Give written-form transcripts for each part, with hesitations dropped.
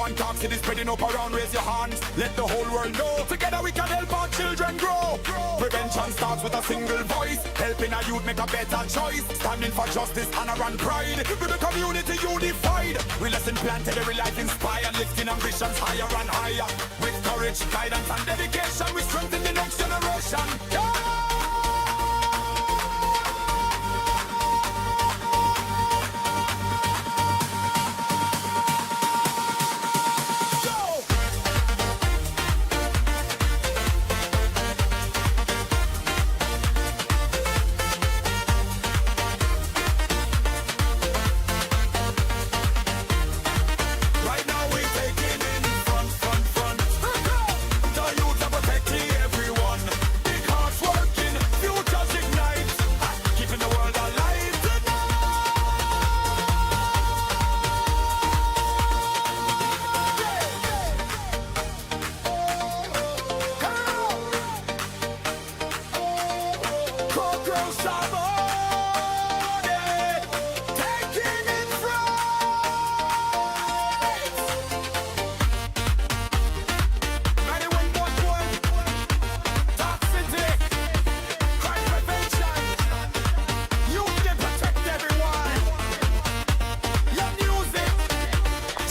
one talk, city spreading up around, raise your hands. Let the whole world know. Together we can help our children grow. Prevention starts with a single voice. Helping our youth make a better choice. Standing for justice, honor and pride. With the community unified. We lesson planted, every life inspired. Lifting ambitions higher and higher. With courage, guidance and dedication, we strengthen the next generation. Yeah!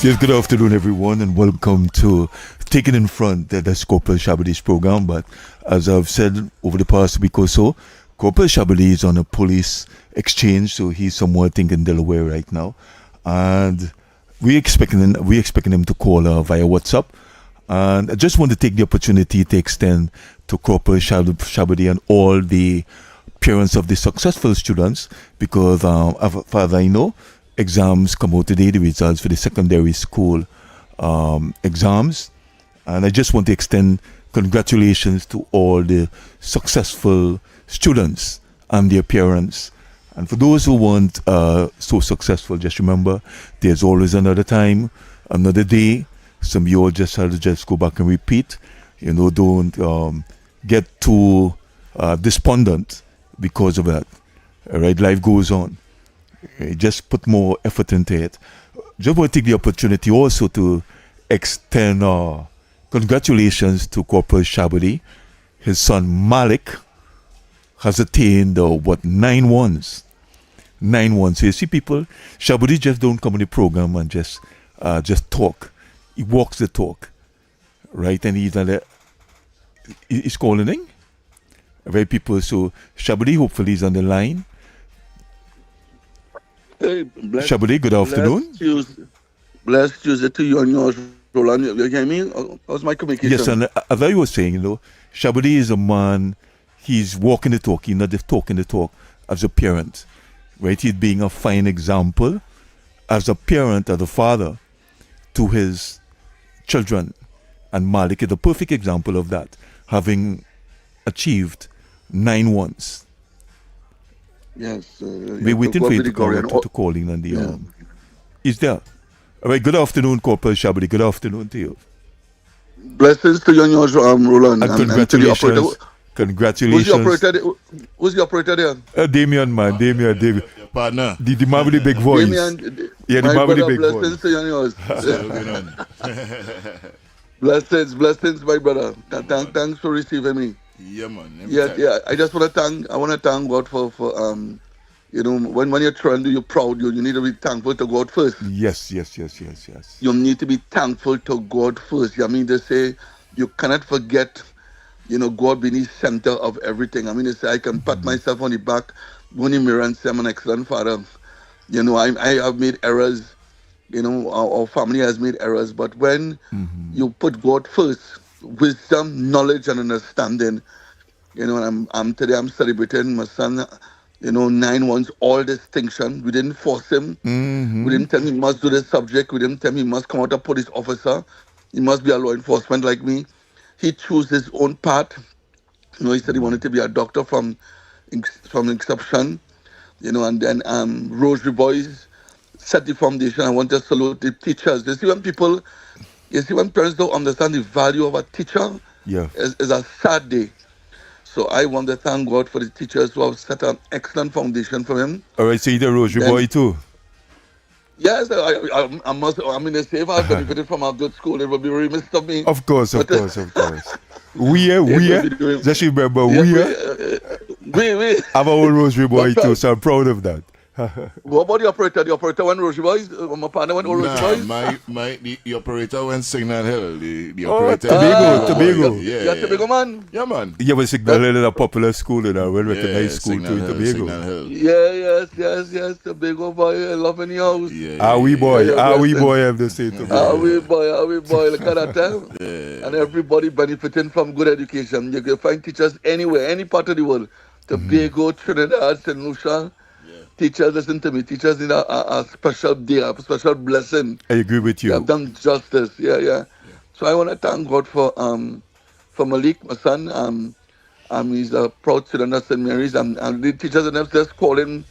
Yes, good afternoon, everyone, and welcome to Taking in Front, that's Corporal Sharbodie's program. But as I've said over the past week or so, Corporal Sharbodie is on a police exchange, so he's somewhere, I think, in Delaware right now, and we're expecting him to call via WhatsApp. And I just want to take the opportunity to extend to Corporal Sharbodie and all the parents of the successful students, because as far as I know, exams come out today, the results for the secondary school exams. And I just want to extend congratulations to all the successful students and their parents. And for those who weren't so successful, just remember, there's always another time, another day. Some of you all just have to just go back and repeat. You know, don't get too despondent because of that. All right, life goes on. Just put more effort into it. Just want to take the opportunity also to extend congratulations to Corporal Sharbodie. His son Malik has attained 9 ones. 9 ones. So you see, people, Sharbodie just don't come on the program and just talk. He walks the talk, right? And he's calling in, right, people. So Sharbodie hopefully is on the line. Hey, Sharbodie, good afternoon. Blessed Tuesday to you and yours, Roland. You hear me? How's my communication? Yes, and as I was saying, Sharbodie is a man, he's walking the talk, he's not just talking the talk as a parent, right? He's being a fine example as a parent, as a father to his children. And Malik is a perfect example of that, having achieved 9 ones. Yes. We're waiting for you to call in on the Is there? All right, good afternoon, Corporal Sharbodie. Good afternoon to you. Blessings to you and yours, Roland. And congratulations. Congratulations. Who's the operator there? Damien, man. Damien. Partner. The man with the big voice. Damien, the man with the big blessings voice. to you and yours. blessings, my brother. Thanks for receiving me. Yeah, man. Yeah. I just want to thank God for when you're trying to do, you're proud. You need to be thankful to God first. Yes. You need to be thankful to God first. I mean, they say you cannot forget, God being the center of everything. I mean, they say I can pat myself on the back, go in the mirror and say I'm an excellent father. I have made errors. Our family has made errors. But when you put God first, wisdom, knowledge, and understanding, and today I'm celebrating my son, 9 ones, all distinction. We didn't force him. We didn't tell him he must do this subject. We didn't tell him he must come out a police officer. He must be a law enforcement like me. He chose his own path. He said he wanted to be a doctor from inception. And then Rosary Boys set the foundation. I want to salute the teachers. You see when parents don't understand the value of a teacher, it's a sad day. So I want to thank God for the teachers who have set an excellent foundation for him. All right, so you're the Rosary Boy too? Yes, I must. I mean, if I benefited from a good school, it would be remiss of me. Of course, of But course, of course. We it will we be doing. just remember Yes, we we. I'm a old Rosary boy But too, so I'm proud of that. what about the operator? The operator went Rosary Boys. My partner went Rosary Nah, Boys. the operator went Signal Hill. The Oh, operator the Tobago, Tobago boys. Tobago. Yeah, You're a big man. yeah, man. Yeah, but Signal That, Hill is a popular school and a well-recognized Yeah, school too Signal in Hill, Signal Tobago. Hill. yeah, yes. The big old boy. I love in the house. Yeah, yeah, Ah, we blessing. boy, have to say Tobago. Are we boy. Look at that time. And everybody benefiting from good education. You can find teachers anywhere, any part of the world. Tobago, Trinidad, St. Lucia. Teachers, listen to me. Teachers need a special day, a special blessing. I agree with You have you. done justice. Yeah. So I want to thank God for Malik, my son. He's a proud student at St. Mary's. And the teachers and them just calling.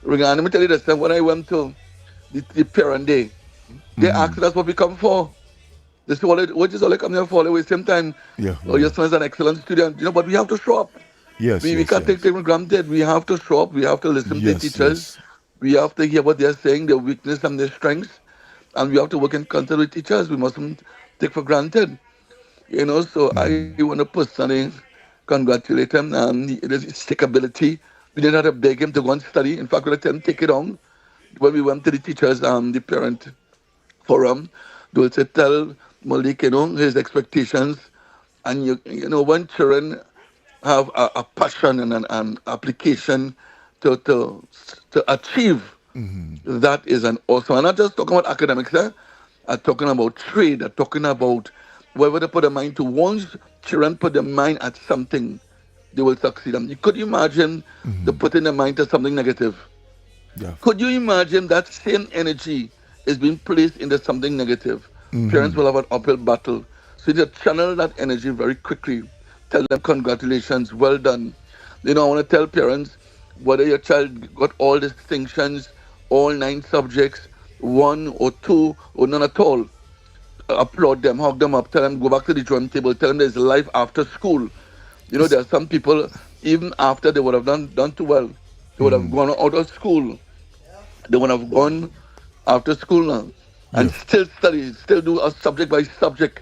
Let me tell you this. When I went to the parent day, they asked us what we come for. This is what is all I come here for. Always same time. Yeah, Oh, yeah. your son is an excellent student. But we have to show up. Yes, We yes, can't take yes. things for granted. We have to show up. We have to listen to the Yes, teachers. yes. We have to hear what they're saying, their weakness and their strengths. And we have to work in concert with teachers. We mustn't take for granted. So I want to personally congratulate him and his stickability. We didn't have to beg him to go and study. In fact, we let him take it on. When we went to the teachers, the parent forum, they will say, tell Malik, his expectations. And when children have a passion and an application to achieve, that is an awesome. I'm not just talking about academics, I'm talking about trade, I'm talking about whether they put their mind to. Once children put their mind at something, they will succeed. And could you imagine the putting their mind to something negative? Yeah. Could you imagine that same energy is being placed into something negative? Parents will have an uphill battle. So you need to channel that energy very quickly. Tell them congratulations, well done. I want to tell parents whether your child got all distinctions, all 9 subjects, one or two or none at all. Applaud them, hug them up, tell them go back to the drawing table, tell them there's life after school. There are some people, even after they would have done too well, they would have gone out of school. They would have gone after school now and Yeah. still study, still do a subject by subject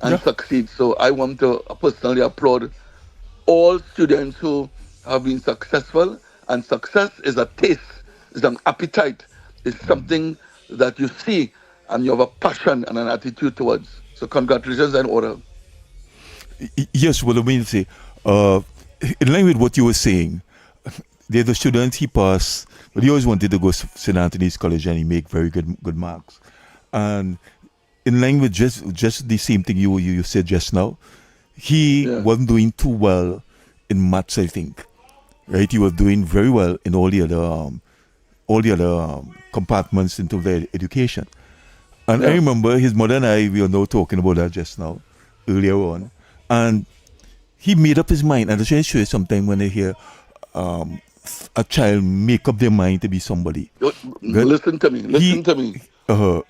and Yeah. succeed. So I want to personally applaud all students who have been successful. And success is a taste, is an appetite, is something that you see and you have a passion and an attitude towards. So congratulations and order. Yes, well, I mean, say, uh, in line with what you were saying, there's a student he passed, but he always wanted to go to St. Anthony's College and he make very good marks. And in line with just the same thing you said just now, he Yeah. wasn't doing too well in maths, I think. Right? He was doing very well in all the other compartments into their education. And I Yeah. remember his mother and I, we were now talking about that just now, earlier on. And he made up his mind. And I'm trying to show you something when I hear um, a child make up their mind to be somebody. Good. Listen to me. Listen He, to me. uh,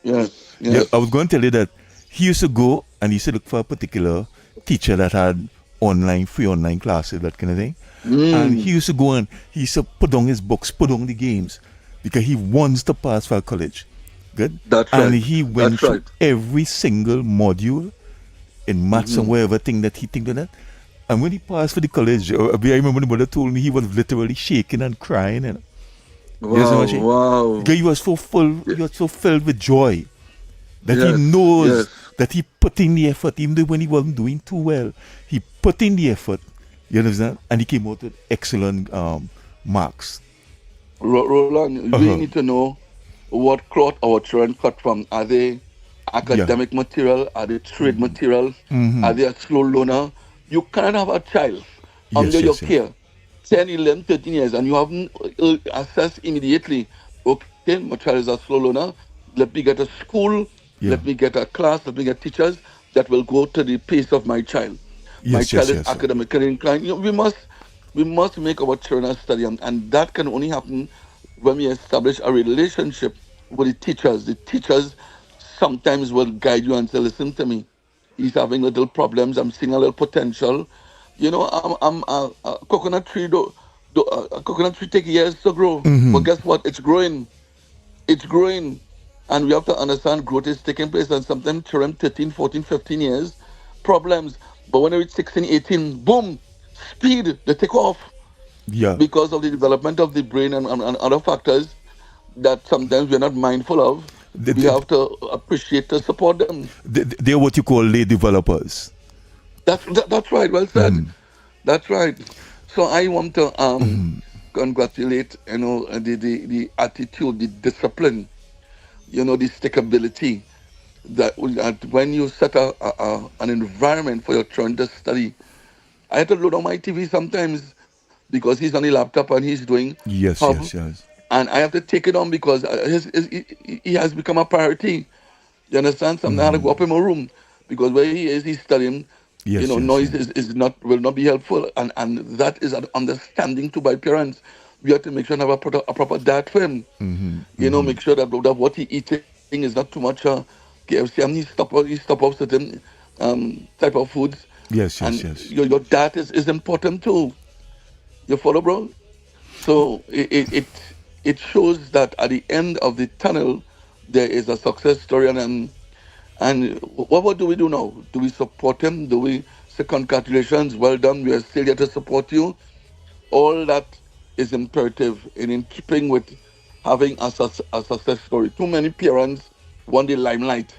Yes. yeah, Yes. I was going to tell you that he used to go and he used to look for a particular teacher that had free online classes, that kind of thing. And he used to go and he used to put down his books, put down the games, because he wants to pass for college. Good. That's And right. he went That's through right. every single module in maths and whatever thing that he think of that. And when he passed for the college, I remember the mother told me he was literally shaking and crying. And you know what Wow. I'm saying? Wow. Because he was so full, he was so filled with joy that he Yes. knows Yes. that he put in the effort, even though when he wasn't doing too well, he put in the effort. You understand? And he came out with excellent marks. Roland, we Uh-huh. need to know what cloth our children cut from. Are they Yeah. academic material? Are they trade material? Are they a slow learner? You cannot have a child Yes, under your yes, yes. care 10, 11, 13 years and you haven't assessed immediately, okay, my child is a slow learner. Let me get a school, Yeah. let me get a class, let me get teachers that will go to the pace of my child. My Yes, child yes, is yes, sir. academically inclined. We must make our children study, and that can only happen when we establish a relationship with the teachers. The teachers sometimes will guide you and say, "Listen to me. He's having little problems. I'm seeing a little potential. I'm a coconut tree. A coconut tree take years to grow, but guess what? It's growing. It's growing. And we have to understand growth is taking place. And sometimes children 13, 14, 15 years, problems. But when they reach 16, 18, boom, speed, they take off Yeah. because of the development of the brain and other factors that sometimes we're not mindful of. They, We they, have to appreciate to support them. they're what you call late developers. That's right. Well said. That's right. So I want to congratulate the attitude, the discipline, the stickability that when you set an environment for your children to study. I had to load on my TV sometimes because he's on the laptop and he's doing Yes, hub, yes, yes. and I have to take it on because he has become a priority. You understand? Sometimes I had to go up in my room because where he is, he's studying. Yes, yes, Noise yes. is not will not be helpful, and that is an understanding to by parents. We have to make sure and have a proper diet for him. Make sure that what he eating is not too much KFC, and he stop off certain type of foods. Yes, yes, And yes. your diet is important too. You follow, bro? So it shows that at the end of the tunnel there is a success story, and what do we do now? Do we support him? Do we say congratulations, well done, we are still here to support you? All that is imperative and in keeping with having a success story. Too many parents want the limelight.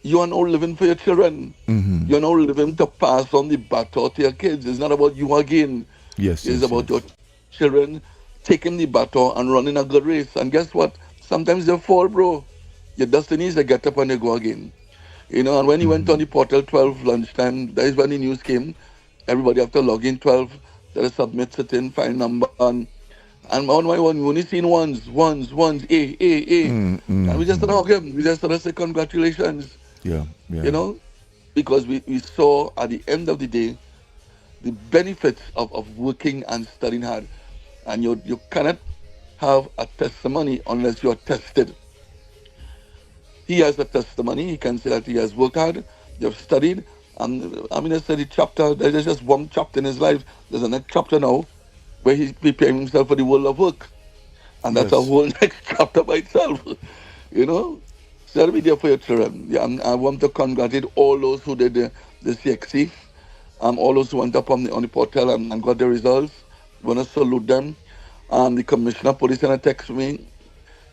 You are now living for your children. You're now living to pass on the baton to your kids. It's not about you again. Yes, It's yes, about your yes. children taking the baton and running a good race. And guess what? Sometimes they fall, bro. Your destiny is they get up and they go again. And when he went on the portal 12 lunchtime, that is when the news came. Everybody have to log in 12, they submit certain file number, and on my one, we only seen ones, A. And we just started hug him. We just started say congratulations, Yeah, you yeah. know, because we saw at the end of the day the benefits of working and studying hard. And you cannot have a testimony unless you are tested. He has a testimony. He can say that he has worked hard, you've studied. And I mean, I said the chapter, there's just one chapter in his life. There's a next chapter now where he's preparing himself for the world of work. And that's a Yes. whole next chapter by itself. you know? So that'll be there for your children. Yeah, and I want to congratulate all those who did the CXC, all those who went up on the portal and got the results. I want to salute them. The commissioner of police sent a text me.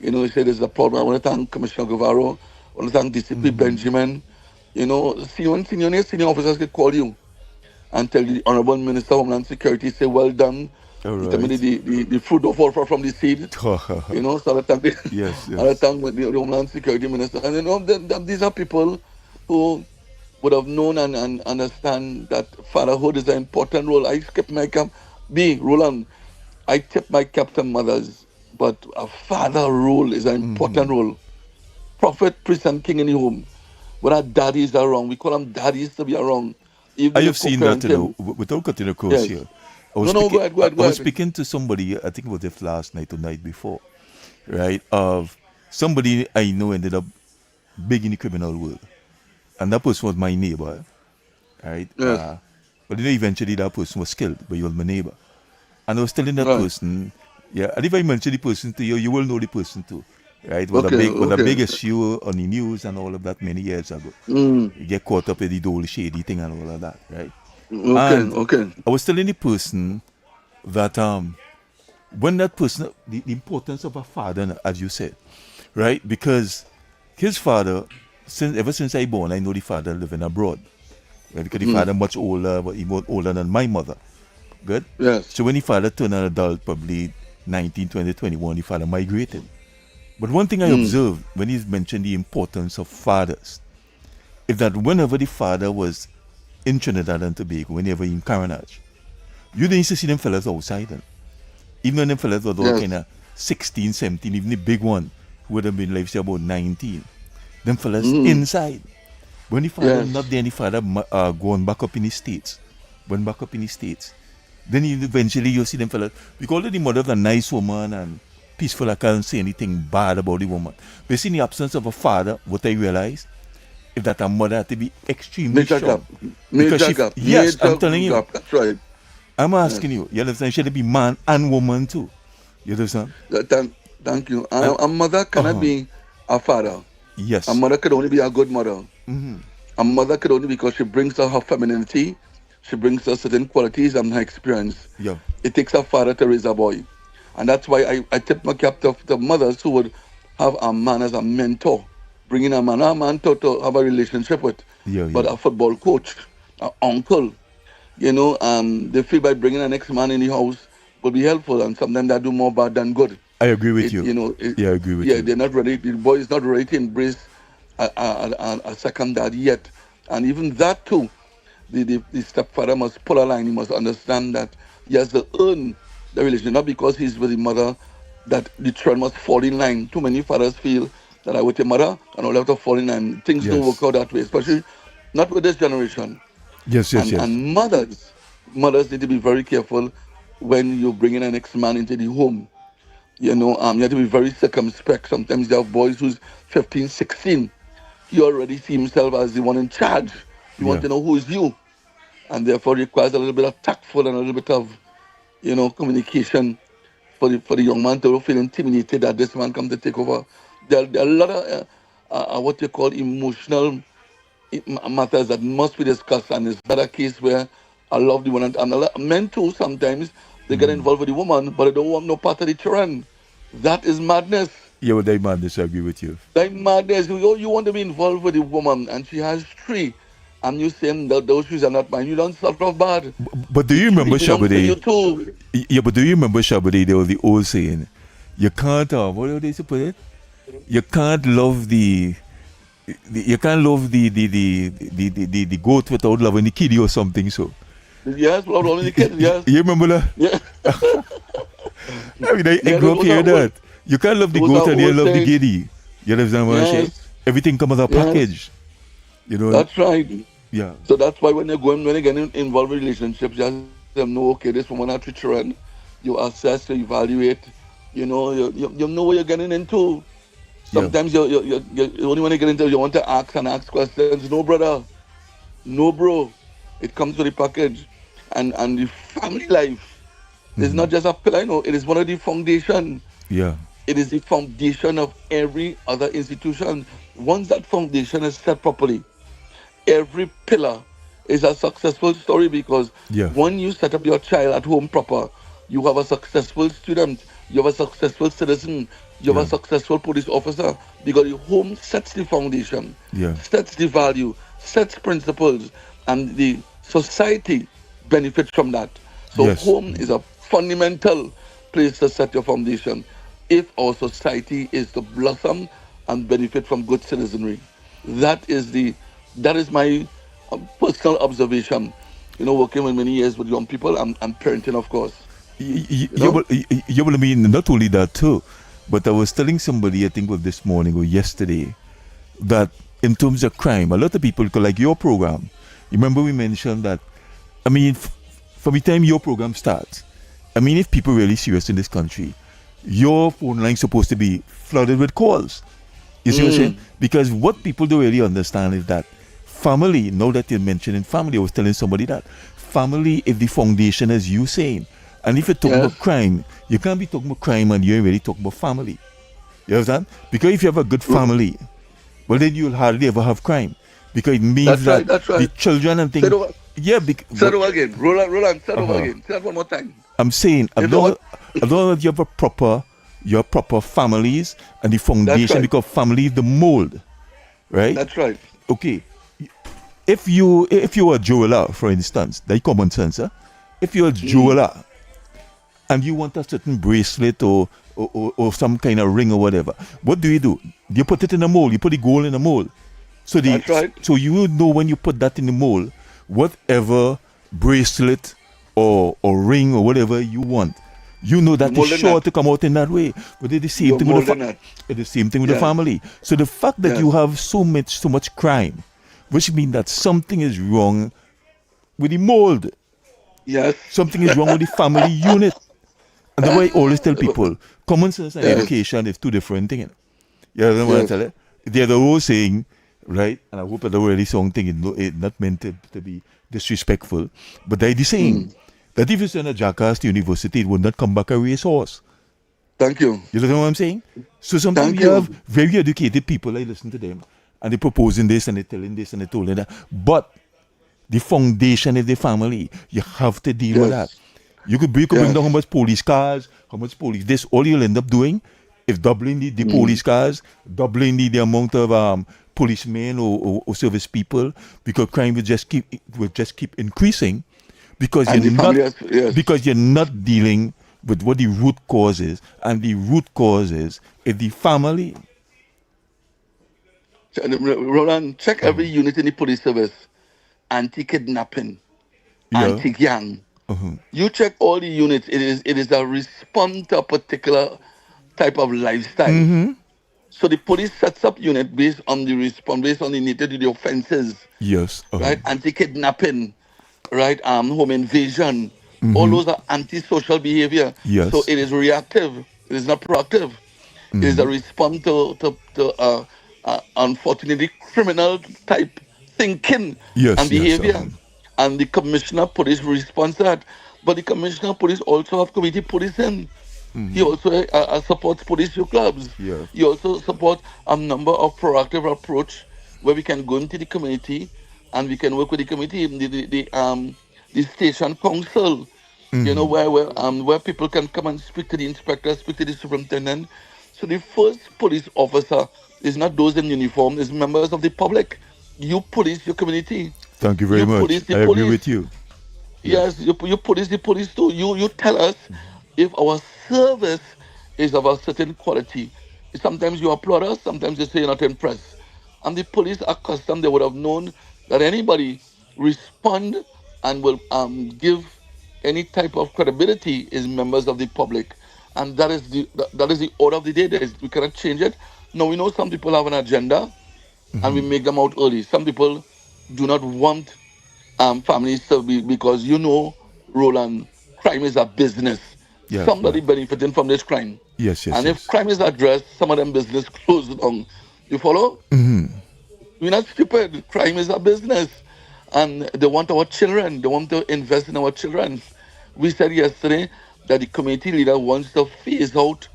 He said there's a problem. I want to thank Commissioner Guevara. I want to thank DCP Benjamin. Senior officers could call you and tell the Honorable Minister of Homeland Security, say, well done. All He tell me right. the fruit of all from the seed. So I thank Yes, I yes. thank the Homeland Security Minister. And these are people who would have known and understand that fatherhood is an important role. I skip my cap. Roland, I tip my cap to mothers, but a father role is an important role. Prophet, priest, and king in the home. When our daddies are wrong, we call them daddies to be around. I Even have if seen that, co-parent him. without cutting across Yes. here. No, go ahead, go ahead, I go was ahead. speaking to somebody, I think it was if last night or night before, right? Of somebody I know ended up big in the criminal world. And that person was my neighbor, right? Yes. But eventually that person was killed, but he was my neighbor. And I was telling that Right. person, yeah, and if I mention the person to you, you will know the person too, right? Was Okay, a okay. big issue on the news and all of that many years ago. You get caught up in the whole shady thing and all of that, right? Okay, And okay. I was telling the person that when that person, the importance of a father, as you said, right? Because his father, ever since I born, I know the father living abroad. Right? Because the father much older, but he was older than my mother. Good? Yes. So when the father turned an adult, probably 19, 20, 21, the father migrated. But one thing I observed when he mentioned the importance of fathers is that whenever the father was in Trinidad and Tobago, whenever in Caranage, you didn't used to see them fellas outside. Then. Even when them fellas were all Yes. kind of 16, 17, even the big one, who would have been, like, say, about 19, them fellas inside. When the father Yes. not there, and the father going back up in the States, went back up in the States, then eventually you see them fellas, because the mother's a nice woman and peaceful, I can't say anything bad about the woman. But in the absence of a father, what I realized is that a mother had to be extremely Major strong. gap. Because Major she, gap. yes, I'm Major telling you, gap. That's right. I'm asking you, you understand? She had to be man and woman too. You understand? Thank you. And A mother cannot uh-huh. be a father. A Yes. mother could only be a good mother. Mm-hmm. A mother could only because she brings her femininity, she brings her certain qualities and her experience. Yeah. It takes a father to raise a boy. And that's why I tip my cap to the mothers who would have a man as a mentor, bringing a man to have a relationship with, Yeah. but Yeah. a football coach, an uncle, they feel by bringing an ex-man in the house will be helpful, and sometimes that do more bad than good. I agree with It, you. you know, it, Yeah, I agree with yeah, you. they're not ready. The boy is not ready to embrace a second dad yet, and even that too, the stepfather must pull a line. He must understand that he has to earn the relationship, not because he's with the mother that the child must fall in line. Too many fathers feel that I with the mother and I'll have to fall in line. Things don't work Yes. out that way, especially not with this generation. Yes. Yes. Yes. And mothers need to be very careful when you bring in an ex-man into the home. You have to be very circumspect. Sometimes you have boys who's 15, 16. He already see himself as the one in charge. You want Yeah. to know who is you, and therefore requires a little bit of tactful and a little bit of communication for the young man to feel intimidated that this man come to take over. There are a lot of what you call emotional matters that must be discussed, and it's not a case where I love the one and men too. Sometimes they get involved with the woman, but they don't want no part of the children. That is madness. Yeah, well, I man disagree with you. That madness. You want to be involved with the woman, and she has three, and you saying that those shoes are not mine. You don't start off bad. But do The you three remember belong to you Sharbodie? too. Yeah, but do you remember Sharbodie? There was the old saying, "You can't what do they used to put it? You can't love you can't love the goat without loving the kitty or something." So Yes, well, only the kids. Yes, you remember that? yeah, I mean, I yeah. grew up Those are hearing old. that. You can't love the Those goat are and you old love the sayings. kitty. You understand what I'm saying? Yes, Everything comes as a yes. package. You know? That's right. Yeah. So that's why when you get involved in relationships, you have to know, okay, this woman has three children. You assess, you evaluate. You know what you're getting into. Yeah. Sometimes you only when you get into, you want to ask questions. No, brother. No, bro. It comes with the package, and the family life is Mm-hmm. not just a pillar. It is one of the foundation. Yeah. It is the foundation of every other institution. Once that foundation is set properly, every pillar is a successful story because Yeah. when you set up your child at home proper, you have a successful student, you have a successful citizen, you have Yeah. a successful police officer because the home sets the foundation, Yeah. sets the value, sets principles, and the society benefits from that. So Yes. home is a fundamental place to set your foundation if our society is to blossom and benefit from good citizenry. That is my personal observation. Working with many years with young people and parenting, of course. You You know, will, you will mean not only that too, but I was telling somebody, I think it was this morning or yesterday, that in terms of crime, a lot of people, like your program, you remember we mentioned that, I mean, from the time your program starts, I mean, if people really serious in this country, your phone line's supposed to be flooded with calls. You see what I'm saying? Because what people don't really understand is that family, now that you're mentioning family, I was telling somebody that family is the foundation, as you saying. And if you're talking yes, about crime, you can't be talking about crime and you ain't really talking about family. You understand? Because if you have a good family, well, then you'll hardly ever have crime. Because it means that's that right. That's the right. children and Say it things. over. Yeah, Say it over again. Roland. Say it over uh-huh. again. Say that one more time. I'm saying, You know what? as long as you have your proper families and the That's foundation, right. because family is the mold, right? That's right. Okay. If you are a jeweler, for instance, that's common sense, huh? If you're a jeweler and you want a certain bracelet or some kind of ring or whatever, what do? You put it in a mold. You put the gold in a mold. That's right. So you will know when you put that in the mold, whatever bracelet or ring or whatever you want, you know that You're is molding sure that. to come out in that way. But it's the same You're thing with molding that. it's the same thing with the Yes. family. So the fact that you Yes. have so much crime, which means that something is wrong with the mold, Yes. something is wrong with the family unit. And that's why I always tell people, common sense and Yes. education is two different things. You know what I'm Yes. telling? There's the whole saying, right? And I hope that the really song thing is not meant to be disrespectful, but they're the saying that if you send a jackass to university, it will not come back a racehorse. Thank you. You know what I'm saying? So sometimes Thank we have you. very educated people. I listen to them, and they're proposing this, and they're telling this, and they're telling that. But the foundation is the family. You have to deal with that. Yes. You could bring down how Yes. much police cars, how much police this. All you'll end up doing is doubling the police cars, doubling the amount of policemen or service people, because crime will just keep increasing, because And the family has, yes. you're not dealing with what the root cause is, and the root cause is the family. Roland, check every unit in the police service. Anti-kidnapping, Yeah. anti-gang. You check all the units. It is a response to a particular type of lifestyle. So the police sets up unit based on the response, based on the nature of the offenses, Yes. right? Anti-kidnapping, right? Home invasion. All those are antisocial behavior. So Yes. it is reactive. It is not proactive. It is a response to unfortunately criminal type thinking and Yes. Yes. behavior. And the commissioner of police responds to that. But the commissioner of police also have community policing. He also supports police youth clubs. Yeah. He also supports a number of proactive approach where we can go into the community and we can work with the community, the station council, where people can come and speak to the inspector, speak to the superintendent. So the first police officer is not those in uniform, is members of the public. You police your community. Thank you very You much. police I the agree police. with you. Yes, you police the police too. You tell us if our service is of a certain quality. Sometimes you applaud us, sometimes you say you're not impressed. And the police are accustomed, they would have known that anybody respond and will give any type of credibility is members of the public. And that is the order of the day. We cannot change it. Now we know some people have an agenda and we make them out early. Some people do not want families to be, because Roland, crime is a business. Yeah. Somebody Yeah. benefiting from this crime. Yes. Yes. And if Yes. crime is addressed, some of them business closed down. You follow? We're not stupid. Crime is a business. And they want our children. They want to invest in our children. We said yesterday that the community leader wants to phase out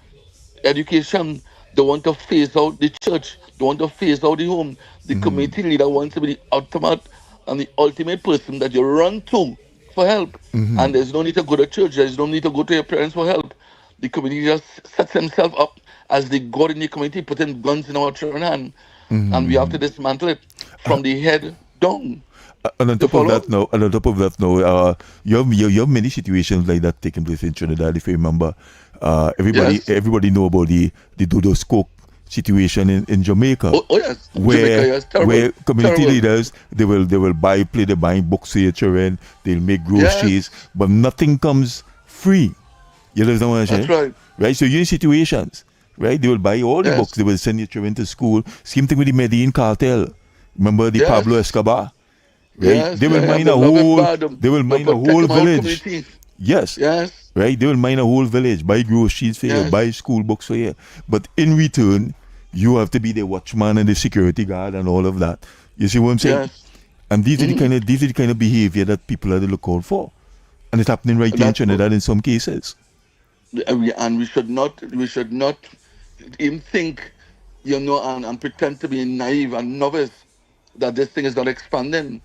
education. They want to phase out the church. They want to phase out the home. The community leader wants to be the ultimate and the ultimate person that you run to for help. And there's no need to go to church. There's no need to go to your parents for help. The community just sets himself up as the God in the community, putting guns in our children's hand. And we have to dismantle it from the head down. And on You top of follow? that now, you have many situations like that taking place in Trinidad. If you remember, everybody Yes. everybody know about the Dodo Coke situation in Jamaica, Oh yes. where Jamaica, yes. Terrible. where community Terrible. leaders they're buying books for your children, they'll make groceries, Yes. but nothing comes free. You understand what I'm saying? That's right. Right? So you're in situations, right? They will buy all the Yes. books, they will send your children to school. Same thing with the Medellin cartel. Remember the Yes. Pablo Escobar? Right? Yes. They will yes. mine They a love it whole bad. they will They mine a protect whole them, our village. community. Yes. Yes. Right? They will mine a whole village, buy groceries for you, Yes. buy school books for you. But in return, you have to be the watchman and the security guard and all of that. You see what I'm saying? Yes. And these are the kind of behavior that people are to look out for. And it's happening right here in That's Trinidad in some cases. And we should not even think, and pretend to be naive and novice that this thing is not expanding.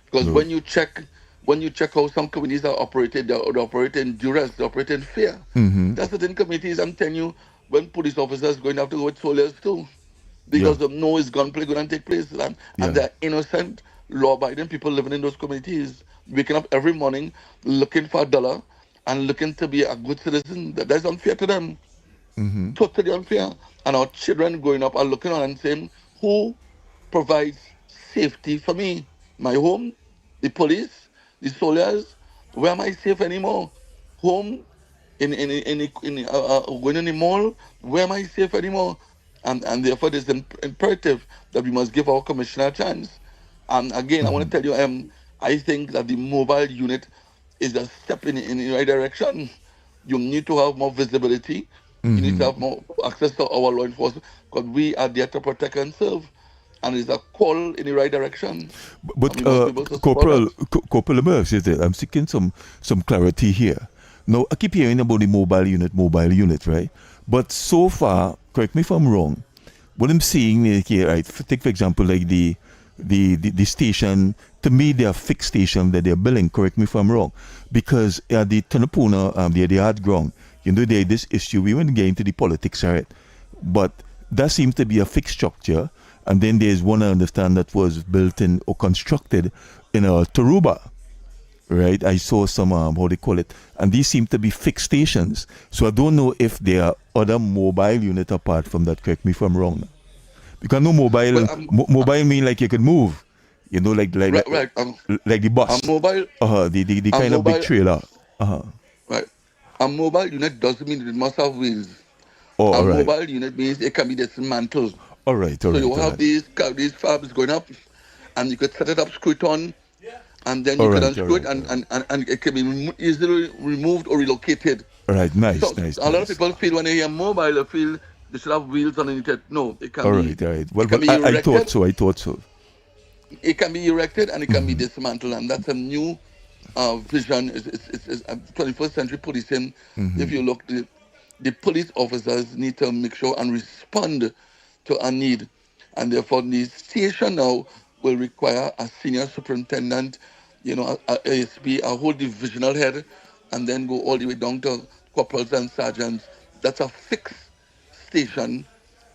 Because No. when you check how some communities are operated, they operate in duress, they operate in fear. That's certain communities, I'm telling you, when police officers going to have to go with soldiers too, because Yeah. they know it's gunplay going to take place, and Yeah. they're innocent, law-abiding people living in those communities, waking up every morning looking for a dollar and looking to be a good citizen. That's unfair to them. Totally unfair. And our children growing up are looking on and saying, who provides safety for me? My home, the police, the soldiers. Where am I safe anymore? Home, going in the mall. Where am I safe anymore? And therefore, it is imperative that we must give our commissioner a chance. And again, I want to tell you, I think that the mobile unit is a step in the right direction. You need to have more visibility. You need to have more access to our law enforcement, because we are there to protect and serve. And it's a call in the right direction. But And we must be able to support that. Corporal Lemers, I'm seeking some clarity here. Now, I keep hearing about the mobile unit, right? But so far, correct me if I'm wrong, what I'm seeing here, right? Take for example, like the station. To me, they are fixed station that they're building. Correct me if I'm wrong, because at the Tanapuna, the hard ground, there this issue. We won't get into the politics, right? But that seems to be a fixed structure. And then there's one I understand that was built in or constructed in Taruba, right? I saw some how they call it, and these seem to be fixed stations. So I don't know if there are other mobile unit apart from that. Correct me if I'm wrong. Because no mobile, Well, mobile mean like you could move, right. like the bus, A mobile, the a kind of big mobile, trailer, right. A mobile unit doesn't mean it must have wheels. Oh, A all right, mobile unit means it can be dismantled. all right, all So right, you all have right, these fabs going up, and you could set it up, screw it on, and then all you could right, all unscrew it, right, all right. and it can be easily removed or relocated. All right, nice, So nice, a lot of nice. people feel when they hear mobile, they feel they should have wheels underneath it. No, it can All be right, all right. it can be I thought erected. so. I thought so. It can be erected and it can be dismantled, and that's a new vision. It's 21st century policing. If you look, the police officers need to make sure and respond to a need, and therefore the station now will require a senior superintendent, a ASP, a whole divisional head, and then go all the way down to corporals and sergeants. That's a fixed station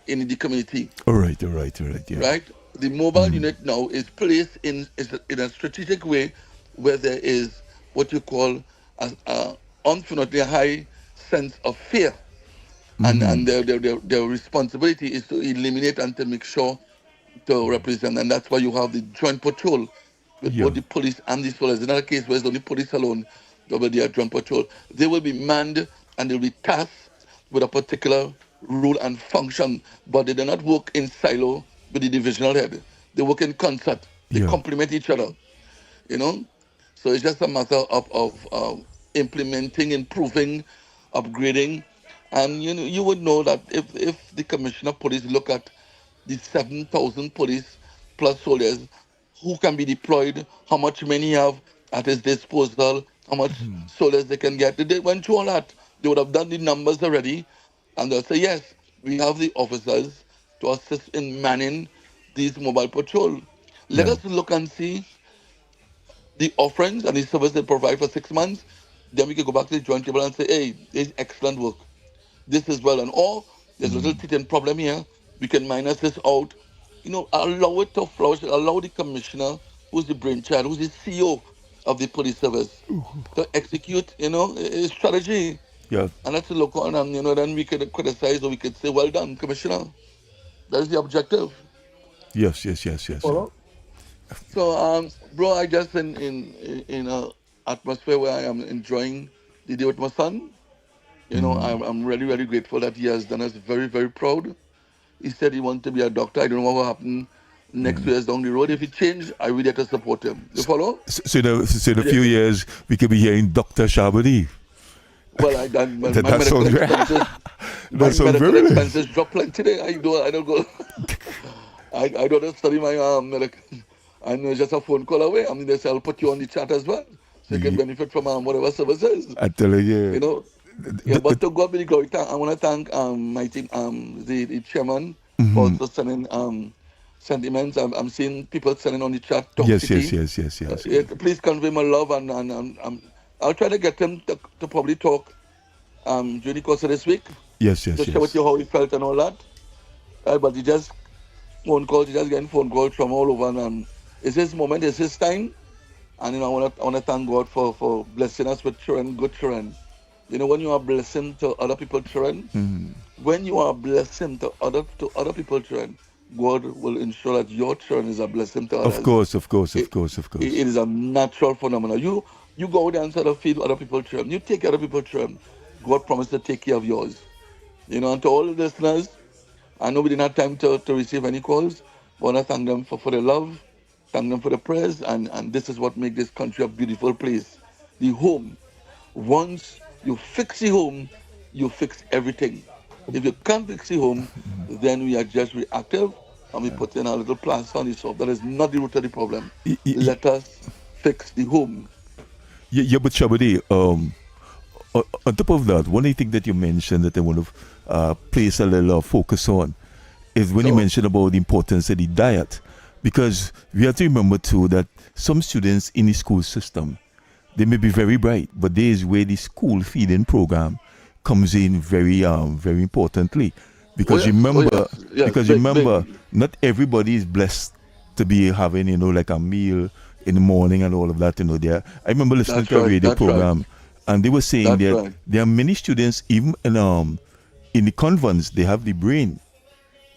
in the community, All right, all right, all right. Yeah. right? The mobile unit now is placed in a strategic way where there is what you call unfortunately a high sense of fear. And their responsibility is to eliminate and to make sure to represent. And that's why you have the joint patrol with Yeah. both the police and the soldiers. In another case where it's only police alone, over there joint patrol. They will be manned and they'll be tasked with a particular role and function, but they do not work in silo with the divisional head. They work in concert. They Yeah. complement each other, you know. So it's just a matter of implementing, improving, upgrading, and you would know that if the commissioner of police look at the 7,000 police plus soldiers who can be deployed, how much men he have at his disposal, how much soldiers they can get. They went through all that. They would have done the numbers already, and they'll say, yes, we have the officers to assist in manning these mobile patrol. Let Yeah. us look and see the offerings and the service they provide for 6 months. Then we can go back to the joint table and say, hey, there's excellent work. This is well done. Or there's a little teething problem here. We can minus this out. Allow it to flourish. Allow the commissioner, who's the brainchild, who's the CEO of the police service, to execute, his strategy. Yeah. And let's look on, and then we can criticize or we could say, well done, commissioner. That is the objective. Yes, yes, yes, yes. Follow? So, bro, I just in a atmosphere where I am enjoying the day with my son. I'm really, really grateful that he has done us very, very proud. He said he wanted to be a doctor. I don't know what will happen next 2 years down the road. If he change, I will get to support him. You follow? So in a few years we could be hearing Dr. Sharbodie. Well, my That medical sounds very- expenses, my That sounds medical very nice. expenses drop plenty today. I don't go. I don't study my medical. I know it's just a phone call away. I mean, they say I'll put you on the chat as well, so you can benefit from whatever services. I tell you, You know. Yeah, but to God be the glory. I want to thank my team, the chairman, for also sending sentiments. I'm seeing people sending on the chat. Talk yes, City. yes. Yeah, please convey my love, and I'll try to get him to probably talk during the course of this week. Yes, To share with you how he felt and all that. But he just getting phone calls from all over, and it's his moment, it's his time. And I want to thank God for blessing us with children, good children. When you are blessing to other people's children, when you are blessing to other people's children, God will ensure that your children is a blessing to others. Of course. It is a natural phenomenon. You go out there and sort of feed other people's children. You take care of people's children. God promised to take care of yours. And to all the listeners, I know we didn't have time to receive any calls. But I want to thank them for their love, thank them for the prayers, and this is what makes this country a beautiful place. The home. Once you fix the home, you fix everything. If you can't fix the home, then we are just reactive and we put in a little plaster on the soap. That is not the root of the problem. Let us fix the home. Yeah, but Sharbodie, on top of that, one of the things that you mentioned that I want to place a little focus on is when you So, mentioned about the importance of the diet. Because we have to remember too that some students in the school system, they may be very bright, but there is where the school feeding program comes in very importantly. oh Because yes, oh remember, yes, yes, because big, remember, big. not everybody is blessed to be having, like a meal in the morning and all of that, there. I remember listening That's to a right, radio that's right, program and they were saying that's that right. there are many students, even in the convents, they have the brain,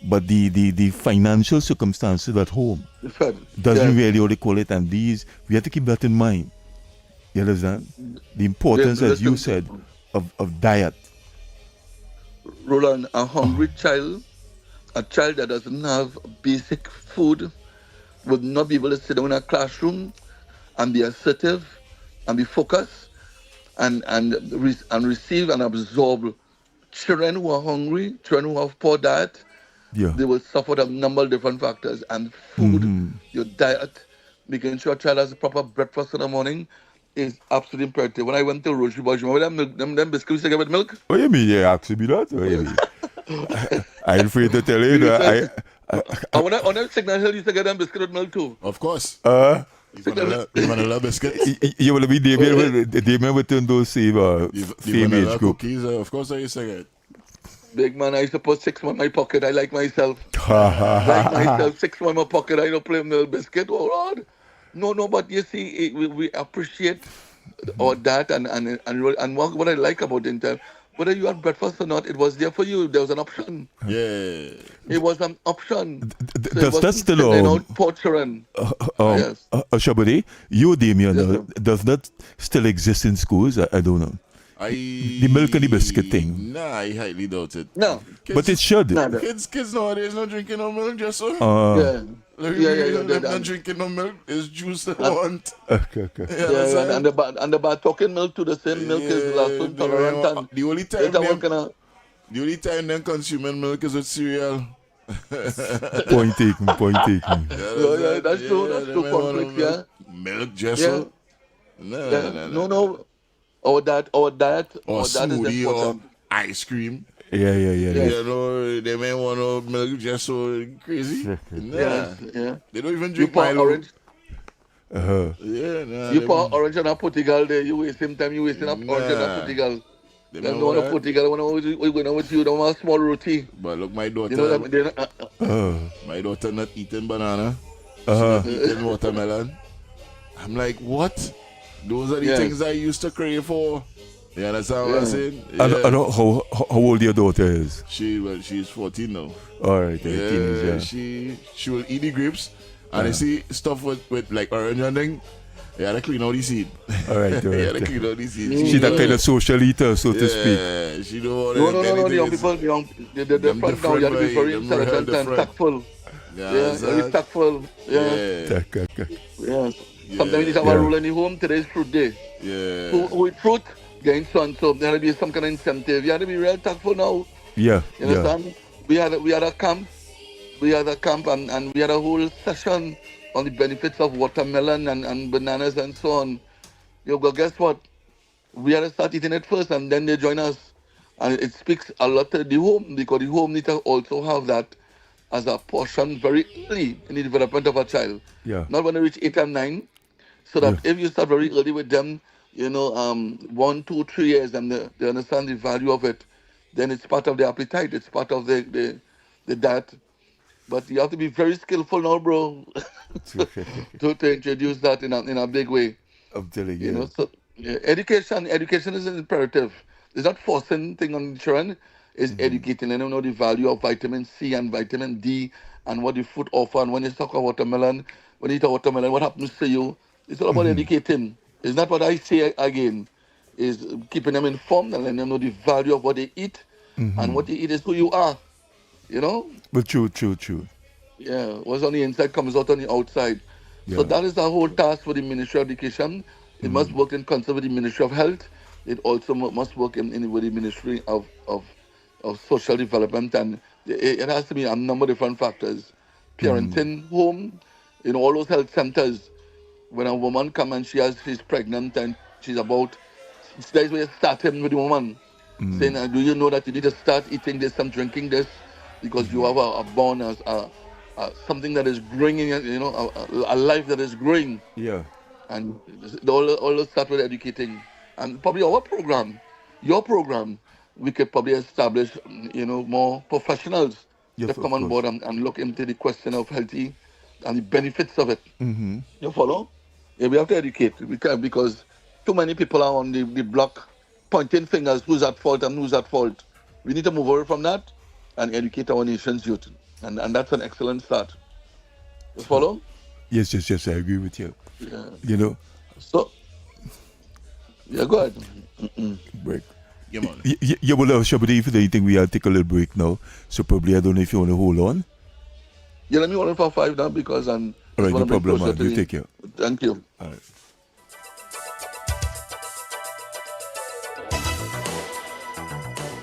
but the financial circumstances at home Fed. doesn't Yes, really what they call it, and these we have to keep that in mind. You understand? The importance, as you listen, said, of diet. Roland, a hungry child, a child that doesn't have basic food, will not be able to sit down in a classroom and be assertive and be focused and receive and absorb. Children who are hungry, children who have poor diet, Yeah. they will suffer a number of different factors. And food, your diet, making sure a child has a proper breakfast in the morning is absolutely imperative. When I went to Roche Boys, remember them biscuits they get with milk? What you mean? Yeah, ask me that. What you mean? I'm afraid to tell you We used that to, I on that Signal Hill used to get them biscuit with milk too. Of course. uh, Signal, The vanilla biscuits. you will be Damien within those The same age vanilla group. cookies. Of course, I used to get. big man, I used to put 6 months in my pocket. I like myself. Like myself, 6 months in my pocket. I don't play milk biscuit. Oh Lord. No, but you see, we appreciate all that and what I like about Intel, whether you had breakfast or not, it was there for you. There was an option. Yeah. It was an option. So it Does that wasn't still sitting out torturing. Yes. Sharbodie, you Damien, Yes, sir. does that still exist in schools? I don't know. The milk and the biscuit thing. Nah, I highly doubt it. No. But it should. Nada. Kids nowadays not drinking no milk, just so. Yeah. Yeah. They're not drinking no milk. It's juice they want. Okay. You Yeah, understand? and the bad talking milk to the same milk is lactose tolerant and The only time it's a them, one kind of the only time them consuming milk is with cereal. Point taken. yeah, that's true. That's they true. might want Conflict, yeah. Milk, just Yeah. so. No. No. Our diet Or is smoothie or important. ice cream. Yeah. You know, they may want no milk just so crazy. Nah. Yes, yeah. They don't even You drink pour Milo. orange. Yeah, nah. You they- pour orange on a Portugal there. You waste him time. You wasting up orange on a Nah. Portugal. they Them may don't want a want that. Portugal. We going with you. Don't want a small roti. But look, my daughter, You know that. my daughter not eating banana. Uh-huh. Eating watermelon. I'm like, what? Those are the Yes. things I used to crave for. You understand what I'm Yeah. saying? I don't how old your daughter is. She's 14 now. All right, Yeah, teenager. she will eat the grapes, and you see stuff with like orange and thing. You gotta clean out the seed. All right. You gotta clean out the seed. She's that kind of social eater, so to speak. Yeah, she don't want No. The anything young is- people, the them front now, you have to be different, very them intelligent and different. tactful. Yeah, Yeah, very tactful. Yeah. yeah, Yes. Sometimes you need to have Yeah. a rule in the home. Today's fruit day. yeah. With fruit, getting sun, so there had to be some kind of incentive. You had to be real tactful now. Yeah. You understand? We had a camp. We had a camp and we had a whole session on the benefits of watermelon and bananas and so on. But guess what? We had to start eating it first and then they join us. And it speaks a lot to the home because the home needs to also have that as a portion very early in the development of a child. Yeah. Not when they reach 8 and 9. So that if you start very early with them, 1, 2, 3 years and they understand the value of it, then it's part of their appetite, it's part of the diet. But you have to be very skillful now, bro, to introduce that in a big way. I'm telling You know, you. so education is an imperative. It's not forcing thing on children. It's educating them know the value of vitamin C and vitamin D and what the food offer. And when you talk about watermelon, when you eat a watermelon, what happens to you? It's all about educating. It's not what I say again. Is keeping them informed and letting them know the value of what they eat and what they eat is who you are. You know? But true. Yeah, what's on the inside comes out on the outside. So Yeah. that is the whole task for the Ministry of Education. It must work in concert with the Ministry of Health. It also must work with the Ministry of Social Development, and it has to be a number of different factors. Parenting, home, in all those health centers. When a woman comes and she's pregnant and she's about that is where you start him with the woman. Saying, do you know that you need to start eating this and drinking this because you have a bond as something that is growing in a life that is growing. Yeah. And all start with educating. And probably our program, your program, we could probably establish, more professionals to Yes, come of on course. board and look into the question of healthy and the benefits of it. You follow? Yeah, we have to educate. We can, because too many people are on the block pointing fingers, who's at fault and who's at fault. We need to move away from that and educate our nation's youth. And that's an excellent start. You follow? Yes, yes, yes. I agree with you. Yeah. You know, So, yeah, go ahead. break. Yeah, man. Yeah, well, Sharbodie, if you think we have to take a little break now, so probably I don't know if you want to hold on. Yeah, let me hold on for 5 now because I'm All right, no gonna bring problem, closer man. to You the- take care. Thank you. All right.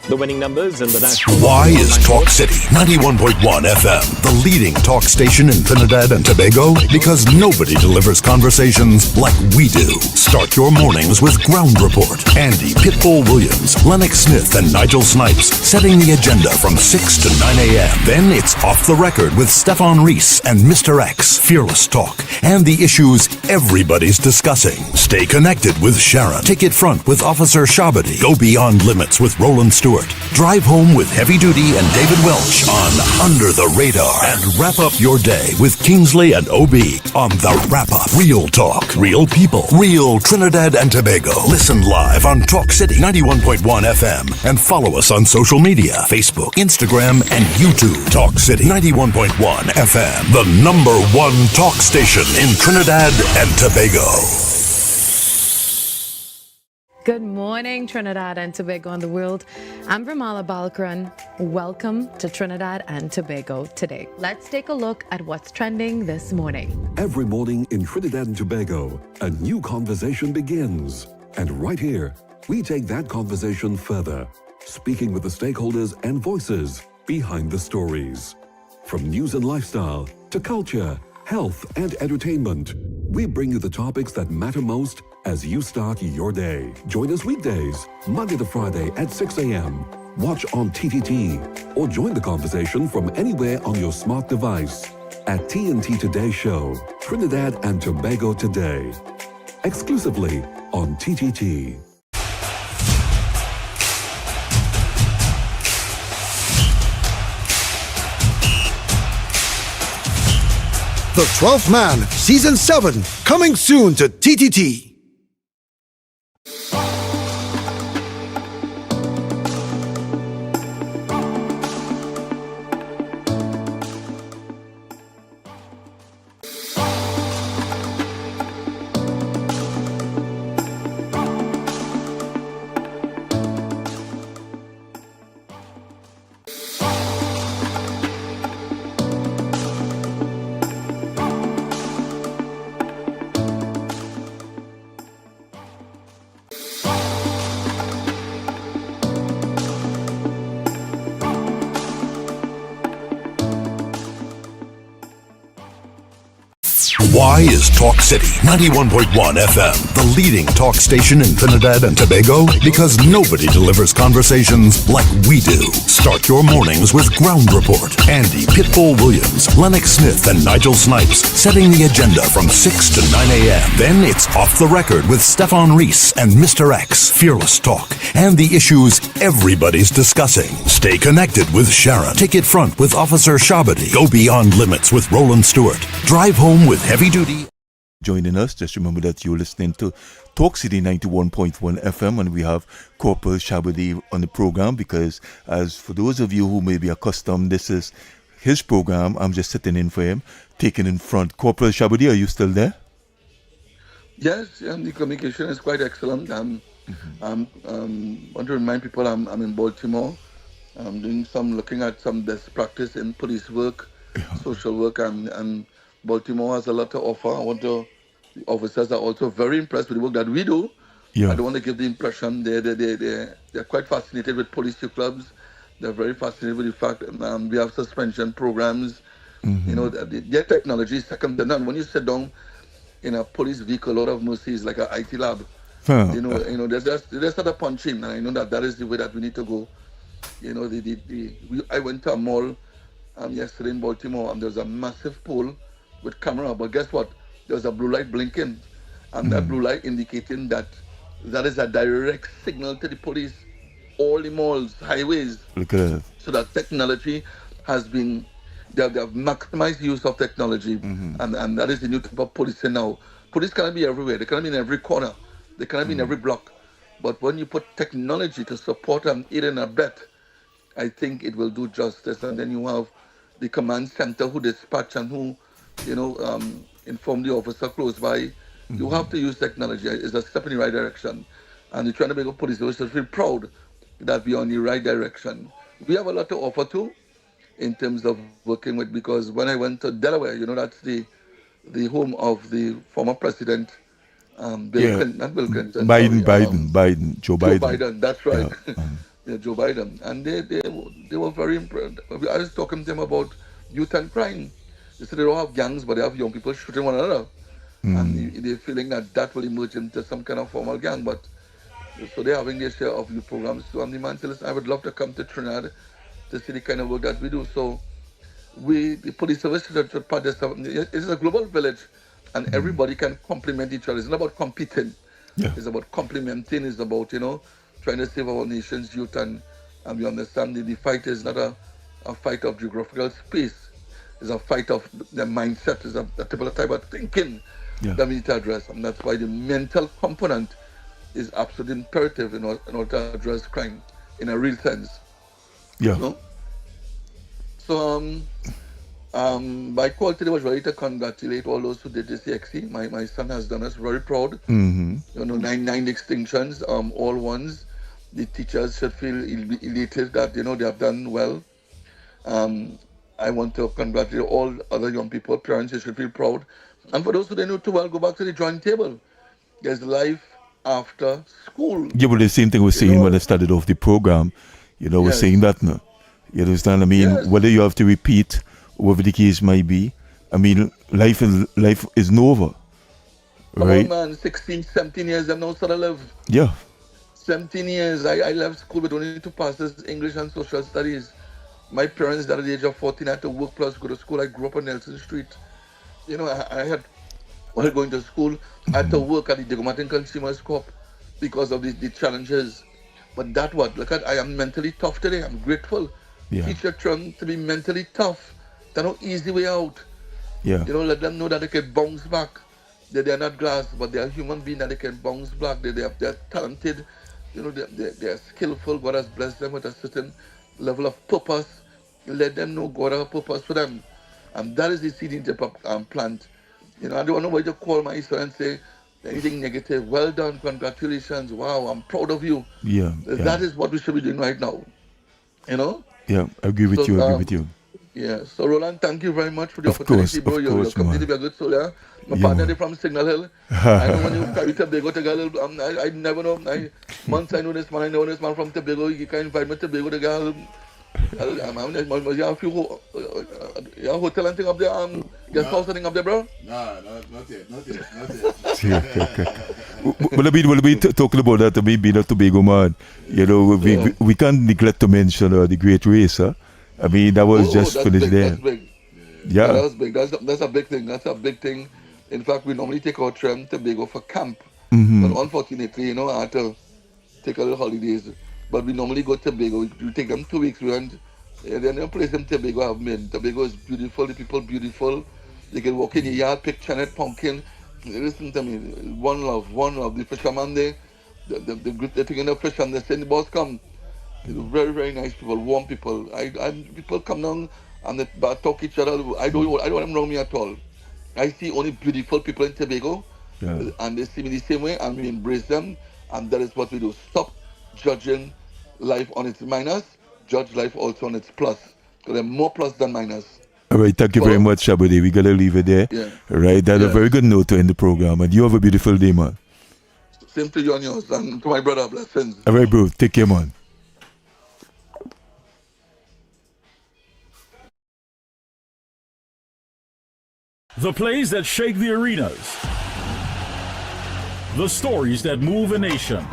The winning numbers in the national. Why is Talk City 91.1 FM the leading talk station in Trinidad and Tobago? Because nobody delivers conversations like we do. Start your mornings with Ground Report. Andy Pitbull Williams, Lennox Smith, and Nigel Snipes setting the agenda from 6 to 9 a.m. Then it's Off the Record with Stefan Reese and Mr. X, Fearless Talk, and the issues everybody's discussing. Stay connected with Sharon. Ticket Front with Officer Sharbodie. Go Beyond Limits with Roland Stewart. Drive Home with Heavy Duty and David Welch on Under the Radar. And wrap up your day with Kingsley and OB on The Wrap Up. Real talk, real people, real Trinidad and Tobago. Listen live on Talk City 91.1 FM and follow us on social media, Facebook, Instagram, and YouTube. Talk City 91.1 FM, the #1 talk station in Trinidad and Tobago. Good morning, Trinidad and Tobago and the world. I'm Ramala Balkaran. Welcome to Trinidad and Tobago today. Let's take a look at what's trending this morning. Every morning in Trinidad and Tobago, a new conversation begins. And right here, we take that conversation further, speaking with the stakeholders and voices behind the stories. From news and lifestyle to culture, health, and entertainment, we bring you the topics that matter most as you start your day. Join us weekdays, Monday to Friday at 6 a.m. Watch on TTT or join the conversation from anywhere on your smart device at TNT Today Show, Trinidad and Tobago Today, exclusively on TTT. The 12th Man, Season 7, coming soon to TTT. Why is Talk City 91.1 FM the leading talk station in Trinidad and Tobago? Because nobody delivers conversations like we do. Start your mornings with Ground Report. Andy Pitbull Williams, Lennox Smith, and Nigel Snipes setting the agenda from 6 to 9 a.m. Then it's Off the Record with Stefan Reese and Mr. X, Fearless Talk, and the issues everybody's discussing. Stay connected with Sharon. Ticket Front with Officer Sharbodie. Go Beyond Limits with Roland Stewart. Drive Home with Heavy Duty. Joining us, just remember that you're listening to Talk City 91.1 FM, and we have Corporal Sharbodie on the program because, as for those of you who may be accustomed, this is his program. I'm just sitting in for him, taking in front. Corporal Sharbodie, are you still there? Yes, the communication is quite excellent. Want to remind people I'm in Baltimore. I'm looking at some best practice in police work, social work, and Baltimore has a lot to offer. The officers are also very impressed with the work that we do. Yeah. I don't want to give the impression they're quite fascinated with police clubs. They're very fascinated with the fact that we have suspension programs. Their technology is second to none. When you sit down in a police vehicle, a lot of mercy is like an IT lab. Huh. There's just not a punching, and I know that is the way that we need to go. I went to a mall yesterday in Baltimore, and there's a massive pole with camera. But guess what? There's a blue light blinking, and that blue light indicating that is a direct signal to the police, all the malls, highways. Look at that. So that technology has been, they have maximized use of technology, and that is the new type of policing now. Police cannot be everywhere. They cannot be in every corner. They cannot be in every block. But when you put technology to support and aid and abet, I think it will do justice. And then you have the command center who dispatch and who, inform the officer close by. You have to use technology. It's a step in the right direction. And you're trying to make a police officer feel proud that we're on the right direction. We have a lot to offer too in terms of working with, because when I went to Delaware, that's the home of the former president, Clinton, not Bill Clinton. Biden, Joe Biden. Joe Biden, that's right. Yeah, Joe Biden. And they were very impressed. I was talking to them about youth and crime. They said they don't have gangs, but they have young people shooting one another. And they're feeling that will emerge into some kind of formal gang. But so they're having their share of youth programs. So I'm the man said, listen, I would love to come to Trinidad to see the kind of work that we do. So the police service should part of it is a global village, and everybody can complement each other. It's not about competing. Yeah. It's about complementing. It's about, trying to save our nation's youth. And we understand the fight is not a fight of geographical space. It's a fight of the mindset. It's a type of thinking that we need to address. And that's why the mental component is absolutely imperative in order to address crime in a real sense. Yeah. So, my call today was really to congratulate all those who did this EXE. My son has done us very proud. 9 distinctions, all ones. The teachers should feel elated that, they have done well. I want to congratulate all other young people, parents, they should feel proud. And for those who didn't know too well, go back to the drawing table. There's life after school. Yeah, but the same thing we're saying when I started off the program, we're saying that now. You understand? I mean, whether you have to repeat, whatever the case might be, I mean, life is not over. Right? Come on, man, 16, 17 years, I'm now starting to live. Yeah. 17 years, I left school with only 2 passes, English and social studies. My parents, at the age of 14, had to work plus go to school. I grew up on Nelson Street. While going to school, I had to work at the Degomatin Consumers Corp because of the challenges. But I am mentally tough today. I'm grateful. Yeah. Teach your children to be mentally tough. There's no easy way out. Yeah. Let them know that they can bounce back. They're not glass, but they're human beings that they can bounce back. They're talented. They're skillful. God has blessed them with a certain level of purpose. Let them know God has a purpose for them. And that is the seeding plant. I don't know why to call my son and say anything negative. Well done, congratulations, wow, I'm proud of you. Yeah. That is what we should be doing right now. Yeah, I agree with you. Yeah, so Roland, thank you very much for the opportunity, bro. You're coming to be a good soul, yeah? My partner from Signal Hill. I know when you carry Tobago to Tobago, I never know. Once I know this man from Tobago, he can invite me to Tobago to go. You have a few hotel and thing up there, guest house and thing up there, bro? Nah, not yet. Well, we talking about that, being a Tobago man, we can't neglect to mention the great race, huh? I mean, that was just finished there. That's big. Yeah, that was big. That's a big thing. That's a big thing. In fact, we normally take our trip to Tobago for camp. But unfortunately, I had to take a little holidays. But we normally go to Tobago. We take them 2 weeks. And then the place in Tobago I've been. Tobago is beautiful. The people beautiful. They can walk in the yard, pick Chenet, pumpkin. Listen to me. One love. The fisherman there, they're taking the fish and they send the boss come. Very, very nice people, warm people. People come down and they talk each other. I don't want them around me at all. I see only beautiful people in Tobago, and they see me the same way, and we embrace them, and that is what we do. Stop judging life on its minus, judge life also on its plus. So there are more plus than minus. All right, thank you very much, Sharbodie. We gotta leave it there. Yeah. All right, that's a very good note to end the program, and you have a beautiful day, man. Same to you and yours, and to my brother, blessings. All right, bro, take care, man. The plays that shake the arenas. The stories that move a nation.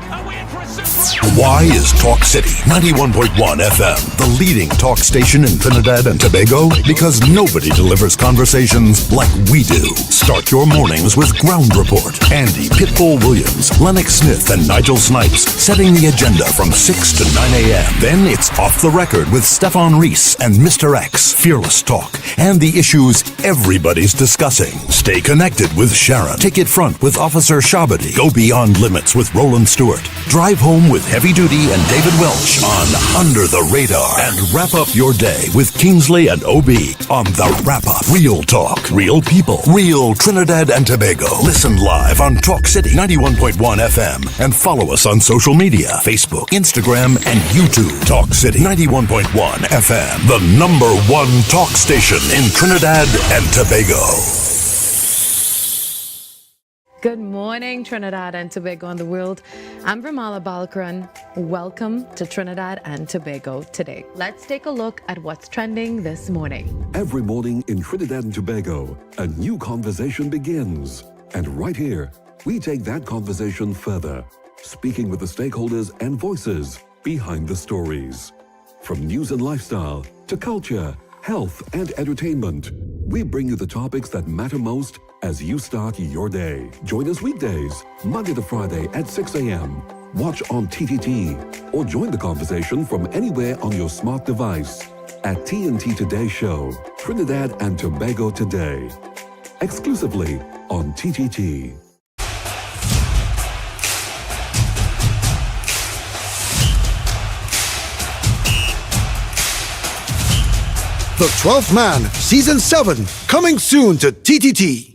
Why is Talk City 91.1 FM the leading talk station in Trinidad and Tobago? Because nobody delivers conversations like we do. Start your mornings with Ground Report. Andy Pitbull Williams, Lennox Smith, and Nigel Snipes setting the agenda from 6 to 9 a.m. Then it's Off the Record with Stefan Reese and Mr. X, Fearless Talk, and the issues everybody's discussing. Stay connected with Sharon. Take it front with Officer Sharbodie. Go beyond limits with Roland Stewart. Drive home with Heavy Duty and David Welch on Under the Radar. And wrap up your day with Kingsley and OB on The Wrap Up. Real talk, real people, real Trinidad and Tobago. Listen live on Talk City 91.1 FM and follow us on social media, Facebook, Instagram, and YouTube. Talk City 91.1 FM, the #1 talk station in Trinidad and Tobago. Good morning, Trinidad and Tobago and the world. I'm Ramala Balkaran. Welcome to Trinidad and Tobago today. Let's take a look at what's trending this morning. Every morning in Trinidad and Tobago, a new conversation begins. And right here, we take that conversation further, speaking with the stakeholders and voices behind the stories. From news and lifestyle to culture, health, and entertainment, we bring you the topics that matter most as you start your day. Join us weekdays, Monday to Friday at 6 a.m. Watch on TTT or join the conversation from anywhere on your smart device at TNT Today Show, Trinidad and Tobago Today, exclusively on TTT. The 12th Man, Season 7, coming soon to TTT.